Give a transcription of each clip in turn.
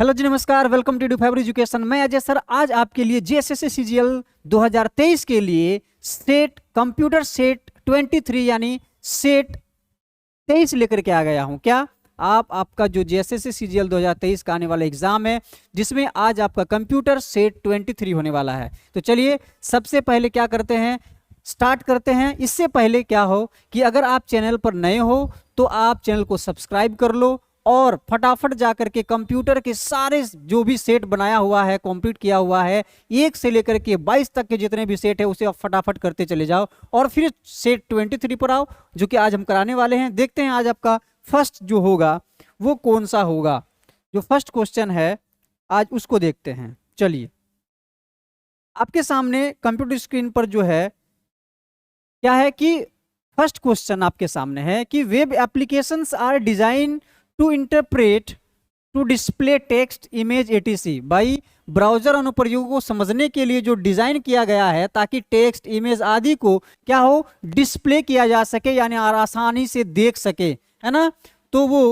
Hello जी, नमस्कार। Welcome to Fiber Education. मैं अजय सर आज आपके लिए जेएसएससी सीजीएल 2023 के लिए सेट कंप्यूटर सेट 23 यानी सेट 23 लेकर के आ गया हूं। क्या आपका जो जेएसएससी सीजीएल 2023 का आने वाला एग्जाम है, जिसमें आज आपका कंप्यूटर सेट 23 होने वाला है। तो चलिए सबसे पहले क्या करते हैं, स्टार्ट करते हैं। इससे पहले क्या हो कि अगर आप चैनल पर नए हो तो आप चैनल को सब्सक्राइब कर लो और फटाफट जाकर के कंप्यूटर के सारे जो भी सेट बनाया हुआ है, कंप्लीट किया हुआ है, 1 से लेकर के 22 तक के जितने भी सेट है उसे आप फटाफट करते चले जाओ और फिर सेट 23 पर आओ, जो कि आज हम कराने वाले हैं। देखते हैं आज आपका फर्स्ट जो होगा वो कौन सा होगा। जो फर्स्ट क्वेश्चन है आज उसको देखते हैं। चलिए, आपके सामने कंप्यूटर स्क्रीन पर जो है क्या है कि फर्स्ट क्वेश्चन आपके सामने है कि web applications are design to interpret to display text image etc. भाई, ब्राउजर अनुप्रयोगों को समझने के लिए जो डिजाइन किया गया है ताकि टेक्स्ट इमेज आदि को क्या हो, डिस्प्ले किया जा सके, यानी आसानी से देख सके, है ना। तो वो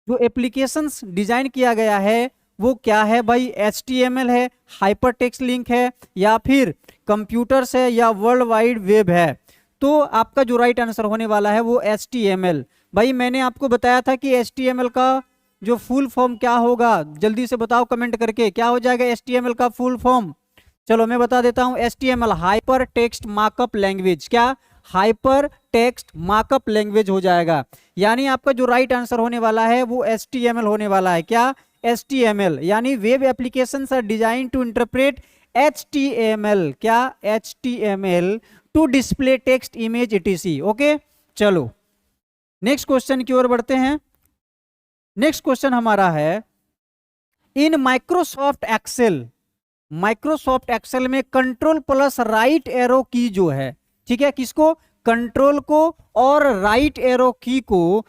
जो एप्लीकेशंस डिजाइन किया गया है वो क्या है भाई, HTML है, हाइपर टेक्स्ट लिंक है, या फिर कंप्यूटर्स है, या वर्ल्ड वाइड वेब है। तो आपका जो राइट आंसर होने वाला है वो HTML। भाई, मैंने आपको बताया था कि HTML का जो फुल फॉर्म क्या होगा, जल्दी से बताओ कमेंट करके, क्या हो जाएगा HTML का फुल फॉर्म। चलो मैं बता देता हूं, HTML hyper text markup language. क्या, हाइपर टेक्स्ट मार्कअप लैंग्वेज हो जाएगा। यानी आपका जो राइट आंसर होने वाला है वो HTML होने वाला है। क्या, HTML यानी web applications are design to interpret HTML। क्या, HTML to display text image etc। Okay, चलो नेक्स्ट क्वेश्चन की ओर बढ़ते हैं। नेक्स्ट क्वेश्चन हमारा है, इन माइक्रोसॉफ्ट एक्सेल में control plus right arrow key जो है, ठीक है, किसको, कंट्रोल को और राइट एरो की को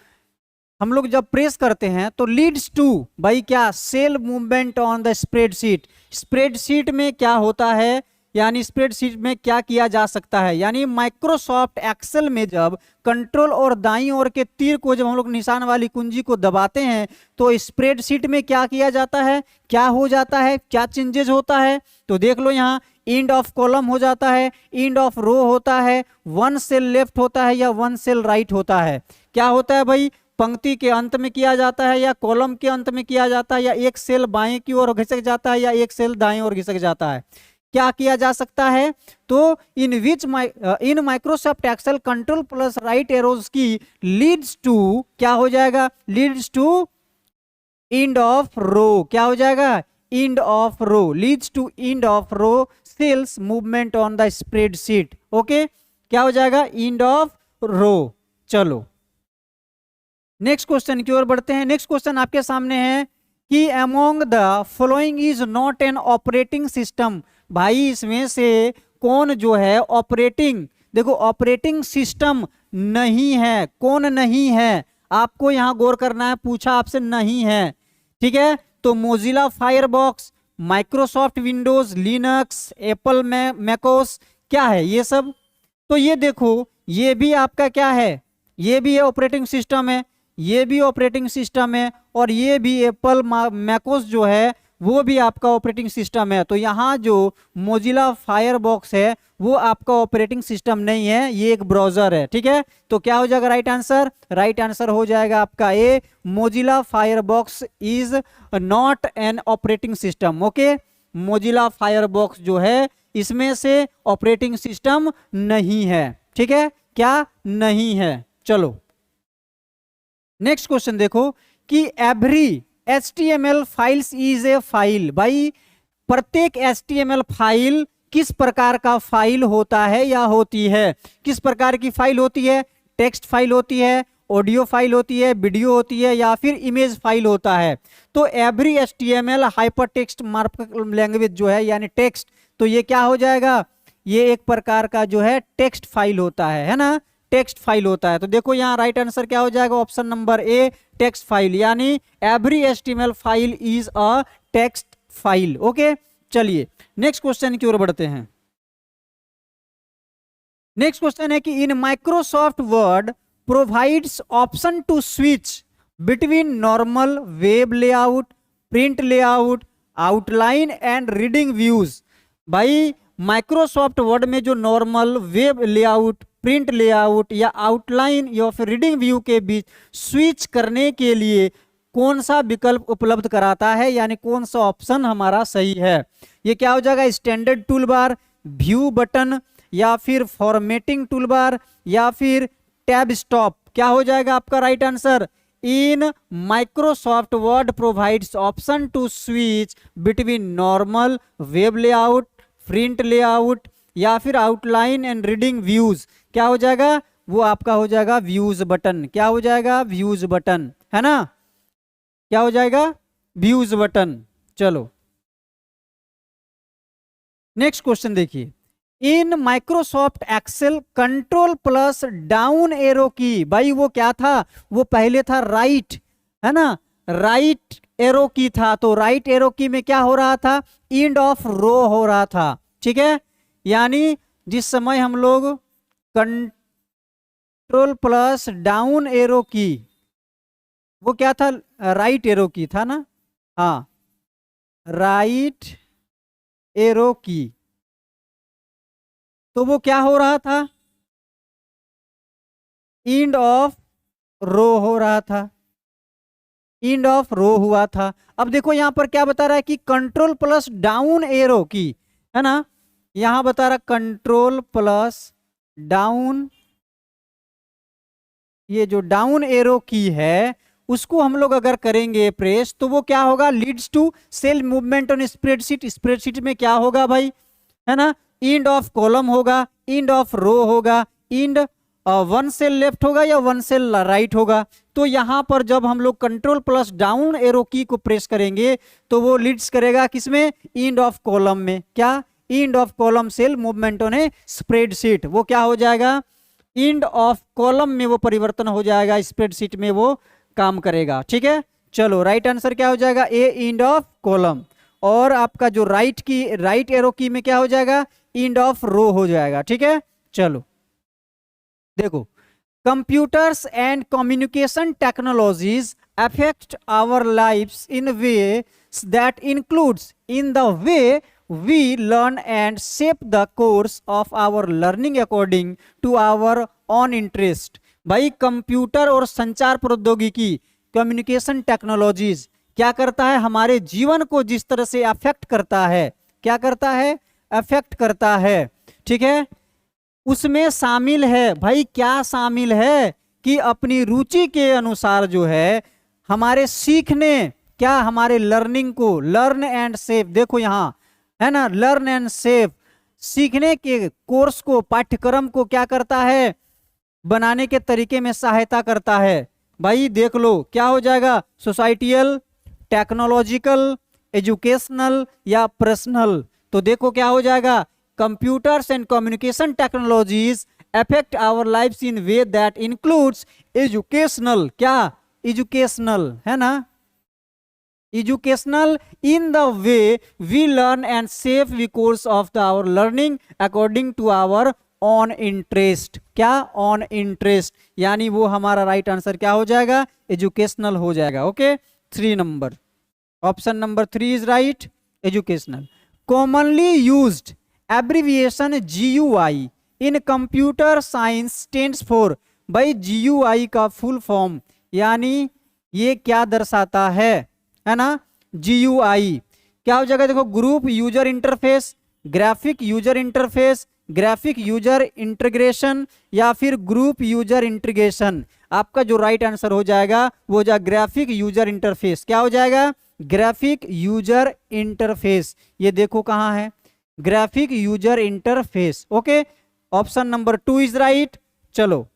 हम लोग जब प्रेस करते हैं तो लीड्स टू भाई क्या, cell movement on the spreadsheet. Spreadsheet में क्या होता है, यानी स्प्रेडशीट में क्या किया जा सकता है, यानी माइक्रोसॉफ्ट एक्सेल में जब कंट्रोल और दाईं ओर के तीर को जब हम लोग निशान वाली कुंजी को दबाते हैं तो स्प्रेडशीट में क्या किया जाता है, क्या हो जाता है, क्या चेंजेस होता है। तो देख लो, यहाँ एंड ऑफ कॉलम हो जाता है, एंड ऑफ रो होता है, 1 सेल लेफ्ट होता है या 1 सेल राइट होता है। क्या होता है भाई, पंक्ति के अंत में किया जाता है या कॉलम के अंत में किया जाता है, या एक सेल बाएं की ओर घिसक जाता है या एक सेल दाएं ओर घिसक जाता है। क्या किया जा सकता है, तो in Microsoft Excel control plus right arrows key leads to क्या हो जाएगा, leads to end of row. क्या हो जाएगा, end of row, leads to end of row cells movement on the spreadsheet. Okay, क्या हो जाएगा, एंड ऑफ रो। चलो नेक्स्ट क्वेश्चन की ओर बढ़ते हैं। नेक्स्ट क्वेश्चन आपके सामने है कि among the following is not an operating system. भाई, इसमें से कौन जो है ऑपरेटिंग, देखो ऑपरेटिंग सिस्टम नहीं है, कौन नहीं है, आपको यहां गौर करना है, पूछा आपसे नहीं है, ठीक है। तो Mozilla Firebox, Microsoft Windows, Linux, Apple macOS, क्या है ये सब। तो ये देखो, ये भी आपका क्या है, ये भी ऑपरेटिंग सिस्टम है, ये भी ऑपरेटिंग सिस्टम है, और ये भी एप्पल मैकोस जो है वो भी आपका ऑपरेटिंग सिस्टम है। तो यहाँ जो मोजिला फायरबॉक्स है वो आपका ऑपरेटिंग सिस्टम नहीं है, ये एक ब्राउजर है, ठीक है। तो क्या हो जाएगा राइट आंसर, राइट आंसर हो जाएगा आपका A, Mozilla Firebox is not an operating system. Okay, Mozilla Firebox जो है इसमें से ऑपरेटिंग सिस्टम नहीं है, ठीक है, क्या नहीं है। चलो नेक्स्ट क्वेश्चन देखो कि every HTML files is a file. भाई, प्रत्येक HTML फाइल किस प्रकार का फाइल होता है या होती है, किस प्रकार की फाइल होती है, टेक्स्ट फाइल होती है, ऑडियो फाइल होती है, वीडियो होती है, या फिर इमेज फाइल होता है। तो every HTML hyper text markup language जो है यानी टेक्स्ट, तो ये क्या हो जाएगा, ये एक प्रकार का जो है टेक्स्ट फाइल होता है ना, टेक्स्ट फाइल होता है। तो देखो यहाँ राइट आंसर क्या हो जाएगा, option number A, text file, यानी every HTML file is a text file. Okay, चलिए नेक्स्ट क्वेश्चन की ओर बढ़ते हैं। नेक्स्ट क्वेश्चन है कि in Microsoft Word provides option to switch between normal web layout, print layout, outline and reading views. भाई Microsoft Word में जो normal, web layout, print layout या आउटलाइन या फिर रीडिंग व्यू के बीच स्विच करने के लिए कौन सा विकल्प उपलब्ध कराता है, यानी कौन सा ऑप्शन हमारा सही है। ये क्या हो जाएगा, स्टैंडर्ड टूल बार, व्यू बटन, या फिर फॉर्मेटिंग टूल बार, या फिर टैब स्टॉप। क्या हो जाएगा आपका right answer, in Microsoft Word provides option to switch between normal, web layout, print layout या फिर आउटलाइन एंड रीडिंग व्यूज। क्या हो जाएगा, वो आपका हो जाएगा व्यूज बटन। क्या हो जाएगा, व्यूज बटन, है ना। क्या हो जाएगा, व्यूज बटन। चलो नेक्स्ट क्वेश्चन देखिए, in Microsoft Excel control plus down arrow key, भाई वो क्या था, वो पहले था राइट, है ना, राइट एरो की था। तो राइट एरो की में क्या हो रहा था, एंड ऑफ रो हो रहा था, ठीक है। यानी जिस समय हम लोग कंट्रोल प्लस डाउन एरो की, वो क्या था, राइट एरो की था ना, हाँ राइट एरो की, तो वो क्या हो रहा था, एंड ऑफ रो हो रहा था, एंड ऑफ रो हुआ था। अब देखो यहां पर क्या बता रहा है कि कंट्रोल प्लस डाउन एरो की, है ना, यहां बता रहा कंट्रोल प्लस डाउन, ये जो डाउन एरो की है उसको हम लोग अगर करेंगे प्रेस, तो वो क्या होगा, leads to cell movement on spreadsheet. Spreadsheet में क्या होगा भाई, है ना, एंड ऑफ कॉलम होगा, एंड ऑफ रो होगा, एंड वन सेल लेफ्ट होगा या वन सेल राइट होगा। तो यहां पर जब हम लोग कंट्रोल प्लस डाउन एरो की को प्रेस करेंगे तो वो लीड्स करेगा किसमें, एंड ऑफ कॉलम में। क्या, end of column cell movement on a spreadsheet, वो क्या हो जाएगा, एंड ऑफ कॉलम में वो परिवर्तन हो जाएगा, स्प्रेडशीट में वो काम करेगा, ठीक है। चलो राइट आंसर क्या हो जाएगा, ए एंड ऑफ कॉलम। और आपका जो राइट की, राइट एरो की में क्या हो जाएगा, एंड ऑफ रो हो जाएगा, ठीक है। चलो देखो, computers and communication technologies affect our lives in way that includes in the way we learn and shape the course of our learning according to our own interest। भाई कंप्यूटर और संचार प्रौद्योगिकी, कम्युनिकेशन टेक्नोलॉजीज क्या करता है, हमारे जीवन को जिस तरह से अफेक्ट करता है, क्या करता है, अफेक्ट करता है, ठीक है। उसमें शामिल है, भाई क्या शामिल है, कि अपनी रुचि के अनुसार जो है हमारे सीखने, क्या हमारे लर्निंग को, लर्न एंड सेव, देखो यहाँ है ना, लर्न एंड सेव, सीखने के कोर्स को, पाठ्यक्रम को क्या करता है, बनाने के तरीके में सहायता करता है। भाई देख लो क्या हो जाएगा, सोसाइटियल, टेक्नोलॉजिकल, एजुकेशनल या पर्सनल। तो देखो क्या हो जाएगा, computers and communication technologies affect our lifes in way that includes educational, क्या, एजुकेशनल, है ना, educational in the way we learn and shape the course of our learning according to our on interest. क्या, on interest, यानी वो हमारा right answer क्या हो जाएगा, एजुकेशनल हो जाएगा। Okay, 3 number, option number 3 is right, educational. Commonly used abbreviation GUI in computer science stands for, भाई GUI का फुल फॉर्म, यानी ये क्या दर्शाता है ना, GUI क्या हो जाएगा, देखो group user interface, graphic user interface, graphic user integration या फिर ग्रुप यूजर इंटीग्रेशन। आपका जो राइट आंसर हो जाएगा वो जा ग्राफिक यूजर इंटरफेस। क्या हो जाएगा, ग्राफिक यूजर इंटरफेस। ये देखो कहाँ है, graphic user interface. Okay, option number 2 is right. चलो,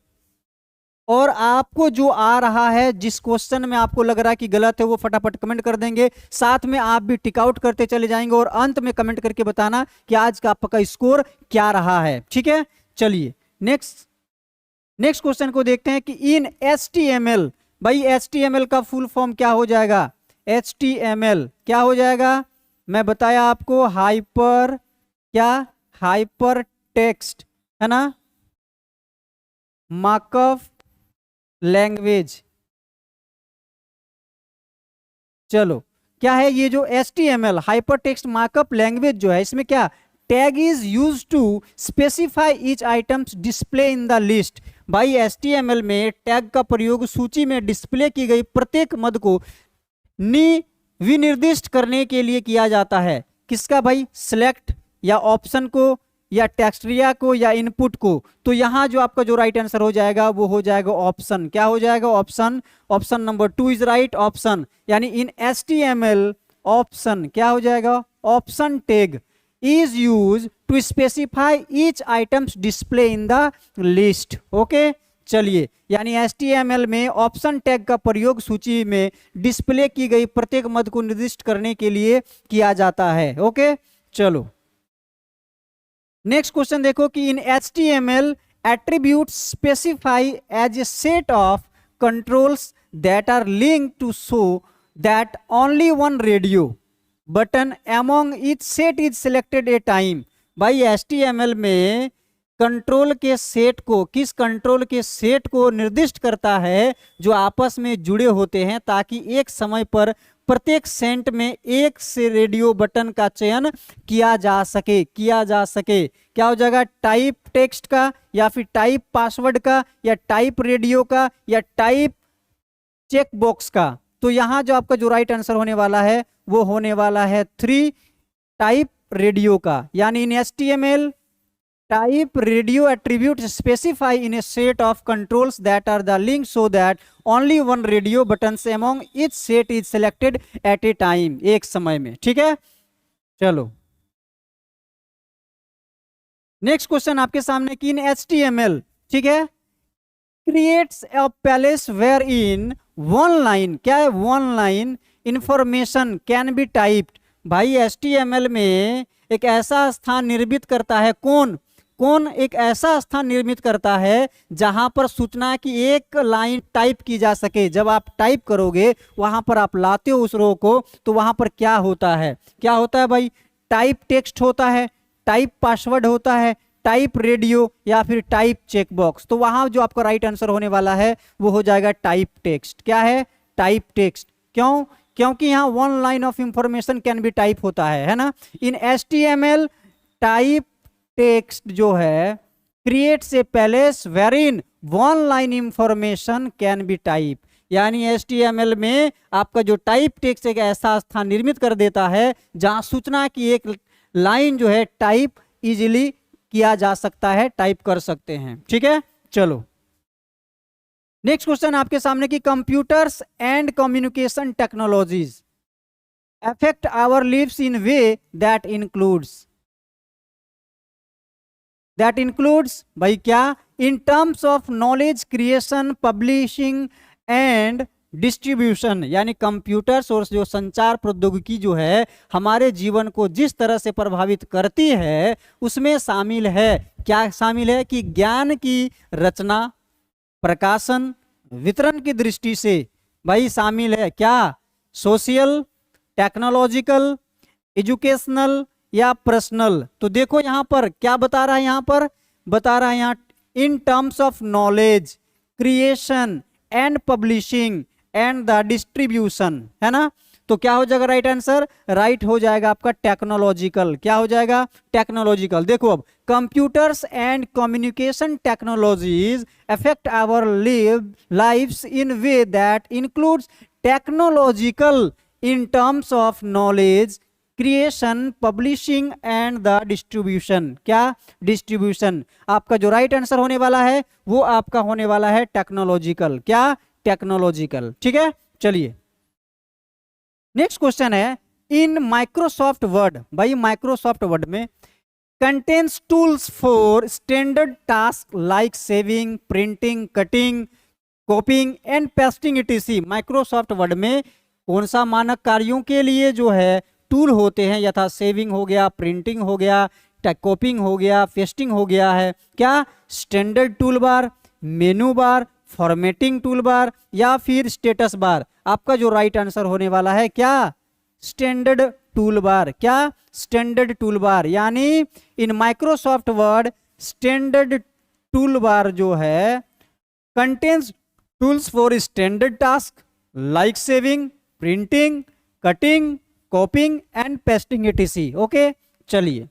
और आपको जो आ रहा है, जिस क्वेश्चन में आपको लग रहा है कि गलत है, वो फटाफट कमेंट कर देंगे, साथ में आप भी टिक आउट करते चले जाएंगे और अंत में कमेंट करके बताना कि आज का आपका स्कोर क्या रहा है, ठीक है। चलिए नेक्स्ट क्वेश्चन को देखते हैं कि इन HTML, भाई HTML का फुल फॉर्म क्या हो जाएगा, HTML क्या हो जाएगा, मैं बताया आपको, हाइपर, क्या, हाइपर टेक्स्ट, है ना, मार्कअप लैंग्वेज। चलो क्या है ये जो HTML hyper text markup language जो है, इसमें क्या tag is use to specify each items display in the list. भाई HTML में टैग का प्रयोग सूची में डिस्प्ले की गई प्रत्येक मद को विनिर्दिष्ट करने के लिए किया जाता है। किसका भाई, सिलेक्ट या ऑप्शन को या टेक्स्ट्रिया को या इनपुट को। तो यहां जो आपका जो राइट आंसर हो जाएगा वो हो जाएगा ऑप्शन। क्या हो जाएगा, option. Option number 2 is right, option. यानी इन HTML ऑप्शन क्या हो जाएगा, option tag is used to specify each items display in the list। Okay चलिए, यानी HTML में ऑप्शन टैग का प्रयोग सूची में डिस्प्ले की गई प्रत्येक मद को निर्दिष्ट करने के लिए किया जाता है। ओके चलो नेक्स्ट क्वेश्चन देखो कि इन HTML attributes specify as a set of controls that are linked to show that only one radio button among each set is selected a time। भाई HTML में कंट्रोल के सेट को, किस control के set को निर्दिष्ट करता है जो आपस में जुड़े होते हैं ताकि एक समय पर प्रत्येक सेंट में एक से रेडियो बटन का चयन किया जा सके। क्या हो जाएगा, टाइप टेक्स्ट का या फिर टाइप पासवर्ड का या टाइप रेडियो का या टाइप चेक बॉक्स का। तो यहां जो आपका जो राइट आंसर होने वाला है वो होने वाला है 3 टाइप रेडियो का। यानी in HTML type radio attribute specify in a set of controls that are the link so that only one radio buttons among each set is selected at a time, एक समय में। ठीक है चलो next question आपके सामने कि इन HTML, ठीक है, creates a place where in one line, क्या है, one line information can be typed. भाई HTML में एक ऐसा स्थान निर्मित करता है, कौन एक ऐसा स्थान निर्मित करता है जहां पर सूचना की एक लाइन टाइप की जा सके। जब आप टाइप करोगे वहां पर आप लाते हो उस रो को, तो वहां पर क्या होता है भाई, टाइप टेक्स्ट होता है, टाइप पासवर्ड होता है, टाइप रेडियो या फिर टाइप चेकबॉक्स। तो वहां जो आपका राइट आंसर होने वाला है वो हो जाएगा टाइप टेक्स्ट। क्या है, टाइप टेक्स्ट। क्यों, क्योंकि यहाँ one line of information can B type होता है ना। इन HTML टाइप टेक्स्ट जो है creates a palace wherein one line information can B type. यानी HTML में आपका जो टाइप टेक्स्ट एक ऐसा स्थान निर्मित कर देता है जहां सूचना की एक लाइन जो है टाइप इजीली किया जा सकता है, टाइप कर सकते हैं। ठीक है चलो नेक्स्ट क्वेश्चन आपके सामने कि computers and communication technologies affect our lives in way that includes भाई क्या, in terms of knowledge creation, publishing and distribution. यानी कंप्यूटर्स और जो संचार प्रौद्योगिकी जो है हमारे जीवन को जिस तरह से प्रभावित करती है उसमें शामिल है, क्या शामिल है कि ज्ञान की रचना, प्रकाशन, वितरण की दृष्टि से भाई शामिल है। क्या, सोशल, टेक्नोलॉजिकल, एजुकेशनल या पर्सनल। तो देखो यहां पर क्या बता रहा है, यहां पर बता रहा है यहाँ इन terms of knowledge creation and publishing and the distribution, है ना। तो क्या हो जाएगा राइट आंसर, राइट हो जाएगा आपका टेक्नोलॉजिकल। क्या हो जाएगा, टेक्नोलॉजिकल। देखो अब computers and communication technologies affect our lives in way that includes technological in terms of knowledge creation, publishing and the distribution. क्या, डिस्ट्रीब्यूशन। आपका जो राइट आंसर होने वाला है वो आपका होने वाला है टेक्नोलॉजिकल। क्या, टेक्नोलॉजिकल। ठीक है चलिए नेक्स्ट क्वेश्चन है इन माइक्रोसॉफ्ट वर्ड। भाई माइक्रोसॉफ्ट वर्ड में contains tools for standard task like saving, printing, cutting, copying and pasting etc। Microsoft Word में कौन सा मानक कार्यों के लिए जो है टूल होते हैं, यथा सेविंग हो गया, प्रिंटिंग हो गया, कॉपिंग हो गया, पेस्टिंग हो गया है। क्या, स्टैंडर्ड टूल बार, मेनू बार, फॉर्मेटिंग टूल बार या फिर स्टेटस बार। आपका जो राइट आंसर होने वाला है क्या, स्टैंडर्ड टूल बार। क्या, स्टैंडर्ड टूल बार। यानी in Microsoft Word standard tool bar जो है contains tools for standard task like saving, printing, cutting, copying and pasting ETC. Okay, चलिए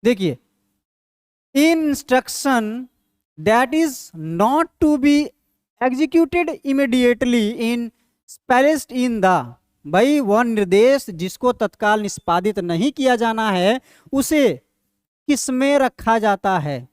देखिए, instruction that is not to be executed immediately in स्पेलिस्ड in the, भाई वह निर्देश जिसको तत्काल निष्पादित नहीं किया जाना है उसे किस में रखा जाता है,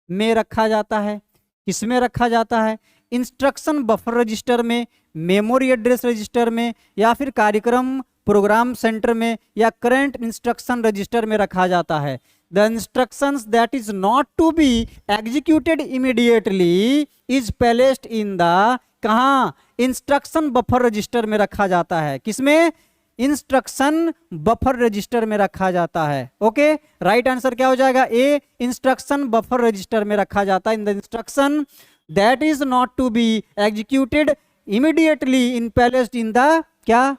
में रखा जाता है, किस में रखा जाता है, इंस्ट्रक्शन बफर रजिस्टर में, मेमोरी एड्रेस रजिस्टर में, या फिर कार्यक्रम प्रोग्राम सेंटर में, या करंट इंस्ट्रक्शन रजिस्टर में रखा जाता है। The instructions that is not to be executed immediately is placed in the, कहाँ, इंस्ट्रक्शन बफर रजिस्टर में रखा जाता है। किसमें, इंस्ट्रक्शन बफर रजिस्टर में रखा जाता है। ओके, राइट आंसर क्या हो जाएगा, ए, इंस्ट्रक्शन बफर रजिस्टर में रखा जाता है। In the instruction that is not to be executed immediately in placed in the, क्या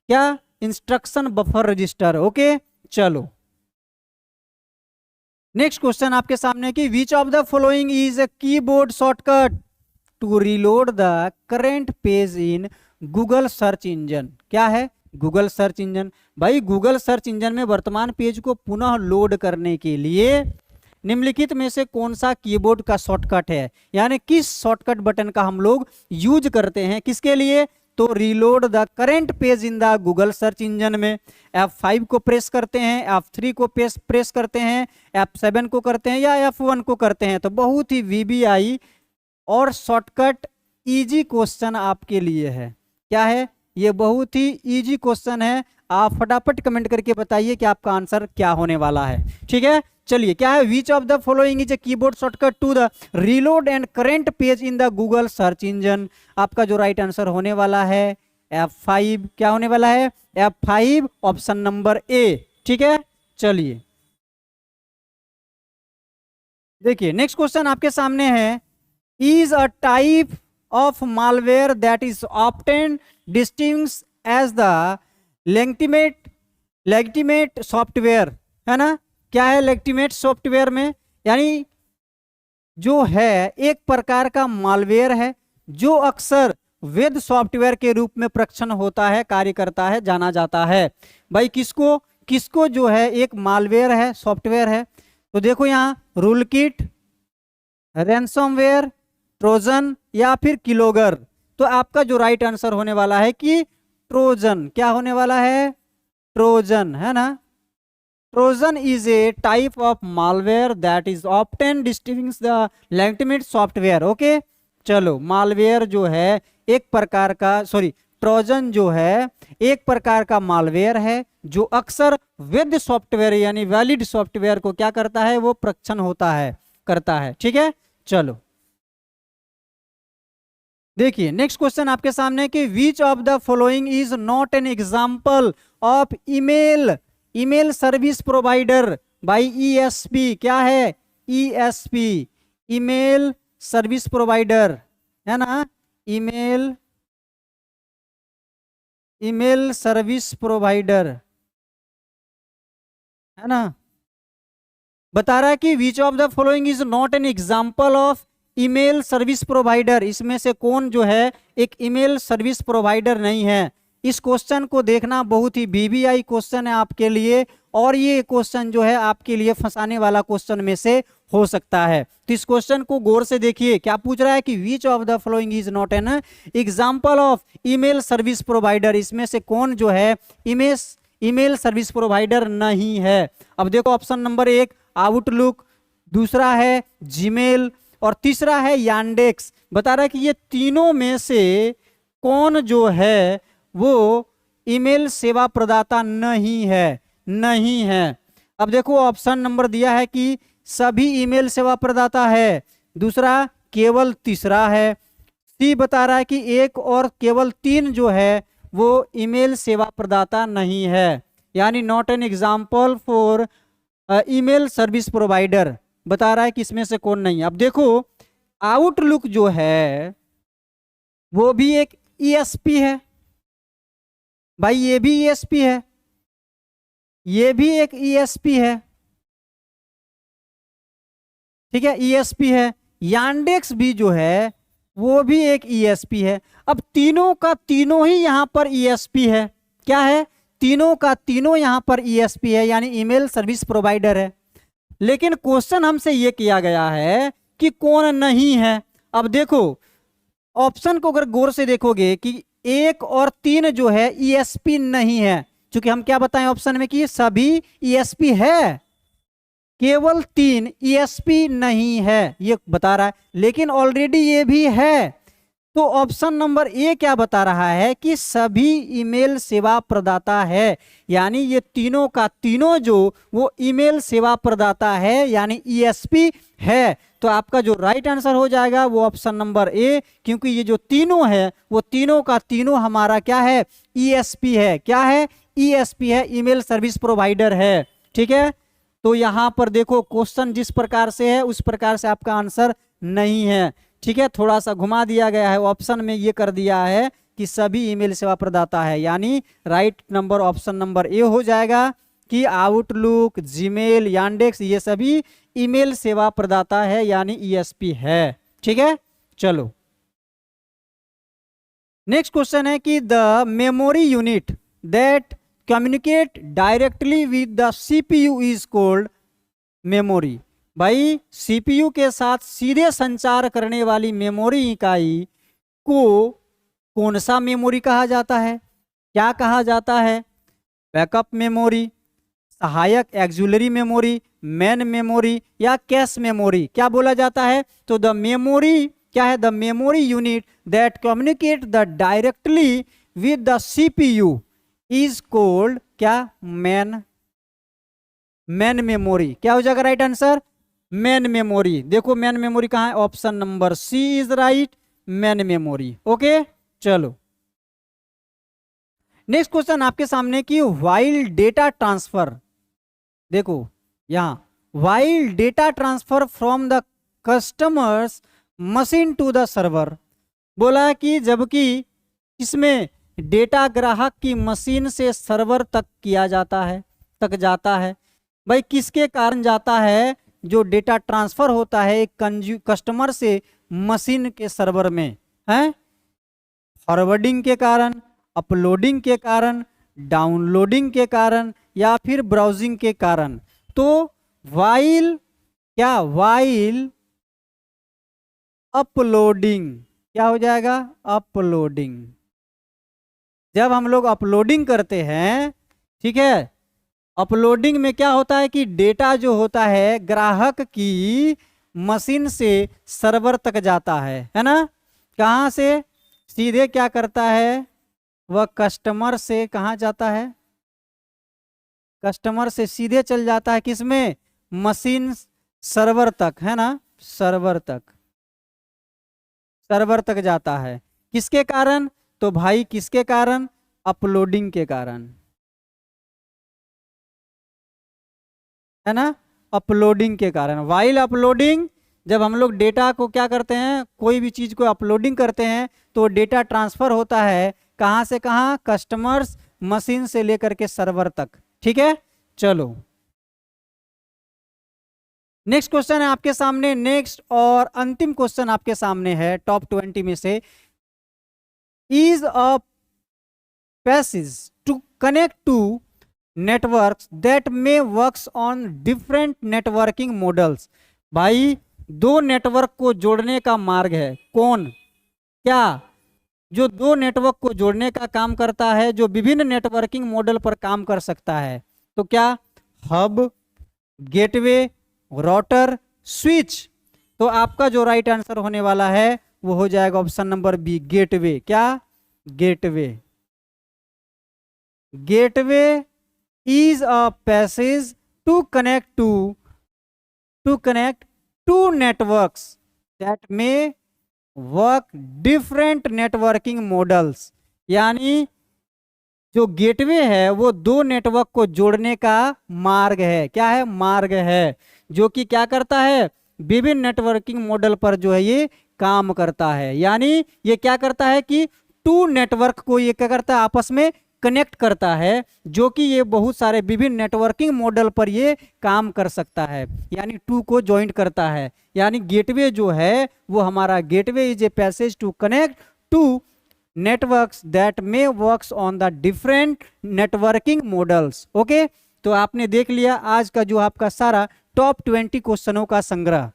क्या, इंस्ट्रक्शन बफर रजिस्टर। ओके, चलो नेक्स्ट क्वेश्चन आपके सामने कि which of the following is a keyboard shortcut to reload the current page in Google search engine. क्या है, Google search engine. भाई Google search engine में वर्तमान पेज को पुनः लोड करने के लिए निम्नलिखित में से कौन सा कीबोर्ड का शॉर्टकट है, यानी किस शॉर्टकट बटन का हम लोग यूज करते हैं, किसके लिए, तो reload the current page in the Google search engine में F5 को प्रेस करते हैं, F3 को प्रेस करते हैं, F7 को करते हैं, या F1 को करते हैं। तो बहुत ही VBI और शॉर्टकट इजी क्वेश्चन आपके लिए है। क्या है, ये बहुत ही इजी क्वेश्चन है। आप फटाफट कमेंट करके बताइए कि आपका आंसर क्या होने वाला है। ठीक है, चलिए क्या है, which of the following is a keyboard shortcut to the reload and current page in the Google search engine. आपका जो राइट आंसर होने वाला है F5। क्या होने वाला है, F5, ऑप्शन नंबर ए। ठीक है, चलिए देखिए नेक्स्ट क्वेश्चन आपके सामने है, is a type of malware that is obtained distinguished as the legitimate software, है ना। क्या है लेजिटिमेट सॉफ्टवेयर में, यानी जो है एक प्रकार का मालवेयर है जो अक्सर वैध सॉफ्टवेयर के रूप में प्रक्षण होता है, कार्य करता है, जाना जाता है। भाई किसको किसको जो है एक मालवेयर है, सॉफ्टवेयर है, तो देखो यहाँ रूल किट, रैंसमवेयर, ट्रोजन या फिर किलोगर। तो आपका जो राइट आंसर होने वाला है कि ट्रोजन। क्या होने वाला है, ट्रोजन, है ना। Trojan is a type of malware that is obtain distinguish the legitimate software. Okay, चलो मालवेयर जो है एक प्रकार का, सॉरी ट्रोजन जो है एक प्रकार का मालवेयर है जो अक्सर वैध सॉफ्टवेयर यानी वैलिड सॉफ्टवेयर को क्या करता है, वो प्रक्षण होता है, करता है। ठीक है, चलो देखिए नेक्स्ट क्वेश्चन आपके सामने कि which of the following is not an example of email service provider by ESP। क्या है, ESP, ईमेल सर्विस प्रोवाइडर, है ना, ईमेल सर्विस प्रोवाइडर, है ना। बता रहा है कि which of the following is not an example of email service provider. इसमें से कौन जो है एक ईमेल सर्विस प्रोवाइडर नहीं है। इस क्वेश्चन को देखना बहुत ही VBI क्वेश्चन है आपके लिए, और ये क्वेश्चन जो है आपके लिए फंसाने वाला क्वेश्चन में से हो सकता है। तो इस क्वेश्चन को गौर से देखिए, क्या पूछ रहा है कि which of the following is not an example of email service provider. इसमें से कौन जो है ईमेल सर्विस प्रोवाइडर नहीं है। अब देखो ऑप्शन नंबर 1 आउटलुक, दूसरा है जीमेल और तीसरा है यांडेक्स। बता रहा है कि ये तीनों में से कौन जो है वो ईमेल सेवा प्रदाता नहीं है। अब देखो ऑप्शन नंबर दिया है कि सभी ईमेल सेवा प्रदाता है, दूसरा केवल तीसरा है, सी बता रहा है कि एक और केवल 3 जो है वो ईमेल सेवा प्रदाता नहीं है, यानी not an example for email service provider. बता रहा है कि इसमें से कौन नहीं है। अब देखो आउटलुक जो है वो भी एक ESP है, भाई ये भी ESP है, ये भी एक ESP है, ठीक है, ESP है। यांडेक्स भी जो है वो भी एक ईएसपी है। अब तीनों का तीनों ही यहां पर ईएसपी है। क्या है? तीनों का तीनों यहां पर ईएसपी है, यानी ईमेल सर्विस प्रोवाइडर है। लेकिन क्वेश्चन हमसे ये किया गया है कि कौन नहीं है। अब देखो ऑप्शन को अगर गौर से देखोगे कि 1 और 3 जो है ईएसपी नहीं है, क्योंकि हम क्या बताएं ऑप्शन में कि सभी ईएसपी है, केवल 3 ईएसपी नहीं है ये बता रहा है। लेकिन ऑलरेडी ये भी है, तो ऑप्शन नंबर ए क्या बता रहा है कि सभी ईमेल सेवा प्रदाता है, यानी ये तीनों का तीनों जो वो ईमेल सेवा प्रदाता है, यानी ईएसपी है। तो आपका जो राइट आंसर हो जाएगा वो ऑप्शन नंबर ए, क्योंकि ये जो तीनों है वो तीनों का तीनों हमारा क्या है? ईएसपी है। क्या है? ईएसपी है, ईमेल सर्विस प्रोवाइडर है। ठीक है, तो यहां पर देखो क्वेश्चन जिस प्रकार से है उस प्रकार से आपका आंसर नहीं है। ठीक है, थोड़ा सा घुमा दिया गया है, ऑप्शन में ये कर दिया है कि सभी ईमेल सेवा प्रदाता है, यानी राइट नंबर ऑप्शन नंबर ए हो जाएगा कि आउटलुक, जीमेल, यांडेक्स ये सभी ईमेल सेवा प्रदाता है, यानी ईएसपी है। ठीक है, चलो नेक्स्ट क्वेश्चन है कि the memory unit that communicate directly with the CPU is called memory. भाई सीपीयू के साथ सीधे संचार करने वाली मेमोरी इकाई को कौन सा मेमोरी कहा जाता है? क्या कहा जाता है? बैकअप मेमोरी, सहायक एक्सुलरी मेमोरी, मेन मेमोरी या कैश मेमोरी? क्या बोला जाता है? तो द मेमोरी क्या है? The memory unit that communicate the directly with the CPU is called क्या? Main memory. क्या हो जाएगा राइट आंसर? Main memory. देखो मेन मेमोरी कहाँ है? Option number C is right, main memory. Okay, चलो नेक्स्ट क्वेश्चन आपके सामने की व्हाइल डेटा ट्रांसफर। देखो यहां while data transfer from the customers machine to the server, बोला कि जबकि इसमें डेटा ग्राहक की मशीन से सर्वर तक किया जाता है, तक जाता है। भाई किसके कारण जाता है? जो डेटा ट्रांसफर होता है एक कस्टमर से मशीन के सर्वर में है, फॉरवर्डिंग के कारण, अपलोडिंग के कारण, डाउनलोडिंग के कारण या फिर ब्राउजिंग के कारण। तो व्हाइल क्या? While uploading. क्या हो जाएगा? अपलोडिंग। जब हम लोग अपलोडिंग करते हैं, ठीक है, अपलोडिंग में क्या होता है कि डेटा जो होता है ग्राहक की मशीन से सर्वर तक जाता है ना? कहाँ से? सीधे क्या करता है वह? कस्टमर से कहाँ जाता है? कस्टमर से सीधे चल जाता है किसमें? मशीन सर्वर तक, है ना? सर्वर तक, सर्वर तक जाता है। किसके कारण? तो भाई किसके कारण? अपलोडिंग के कारण, है ना? अपलोडिंग के कारण। व्हाइल अपलोडिंग, जब हम लोग डेटा को क्या करते हैं, कोई भी चीज को अपलोडिंग करते हैं तो डेटा ट्रांसफर होता है कहाँ से कहाँ? कस्टमर्स मशीन से लेकर के सर्वर तक। ठीक है, चलो नेक्स्ट क्वेश्चन है आपके सामने। नेक्स्ट और अंतिम क्वेश्चन आपके सामने है टॉप 20 में से। Is a passage to connect to networks that may works on different networking models. भाई दो नेटवर्क को जोड़ने का मार्ग है। कौन? क्या? जो दो नेटवर्क को जोड़ने का काम करता है, जो विभिन्न नेटवर्किंग मॉडल पर काम कर सकता है। तो क्या? Hub, gateway, router, switch. तो आपका जो राइट आंसर होने वाला है वो हो जाएगा ऑप्शन नंबर बी, गेटवे। क्या? Gateway. Gateway is a passage to connect two networks that may work different networking models। यानी जो गेटवे है वो दो नेटवर्क को जोड़ने का मार्ग है। क्या है? मार्ग है, जो कि क्या करता है? विभिन्न नेटवर्किंग मॉडल पर जो है ये काम करता है। यानी ये क्या करता है कि टू नेटवर्क को ये क्या करता है? आपस में कनेक्ट करता है, जो कि ये बहुत सारे विभिन्न नेटवर्किंग मॉडल पर ये काम कर सकता है, यानी टू को ज्वाइंट करता है। यानी गेटवे जो है वो हमारा gateway is a passage to connect to networks that may works on the different networking models. Okay, तो आपने देख लिया आज का जो आपका सारा टॉप 20 क्वेश्चनों का संग्रह।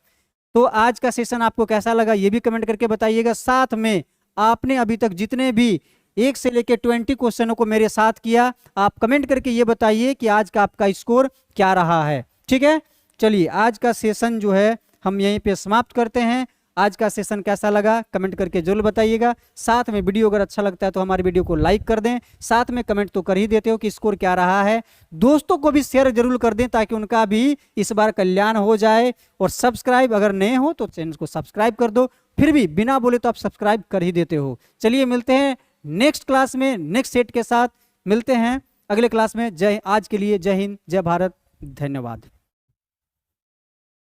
तो आज का सेशन आपको कैसा लगा ये भी कमेंट करके बताइएगा। साथ में आपने अभी तक जितने भी 1 से लेकर 20 क्वेश्चनों को मेरे साथ किया, आप कमेंट करके ये बताइए कि आज का आपका स्कोर क्या रहा है। ठीक है, चलिए आज का सेशन जो है हम यहीं पे समाप्त करते हैं। आज का सेशन कैसा लगा कमेंट करके जरूर बताइएगा। साथ में वीडियो अगर अच्छा लगता है तो हमारी वीडियो को लाइक कर दें, साथ में कमेंट तो कर ही देते हो कि स्कोर क्या रहा है। दोस्तों को भी शेयर जरूर कर दें ताकि उनका भी इस बार कल्याण हो जाए। और सब्सक्राइब अगर नए हो तो चैनल को सब्सक्राइब कर दो, फिर भी बिना बोले तो आप सब्सक्राइब कर ही देते हो। चलिए मिलते हैं नेक्स्ट क्लास में, नेक्स्ट सेट के साथ मिलते हैं अगले क्लास में। आज के लिए जय हिंद, जय भारत, धन्यवाद।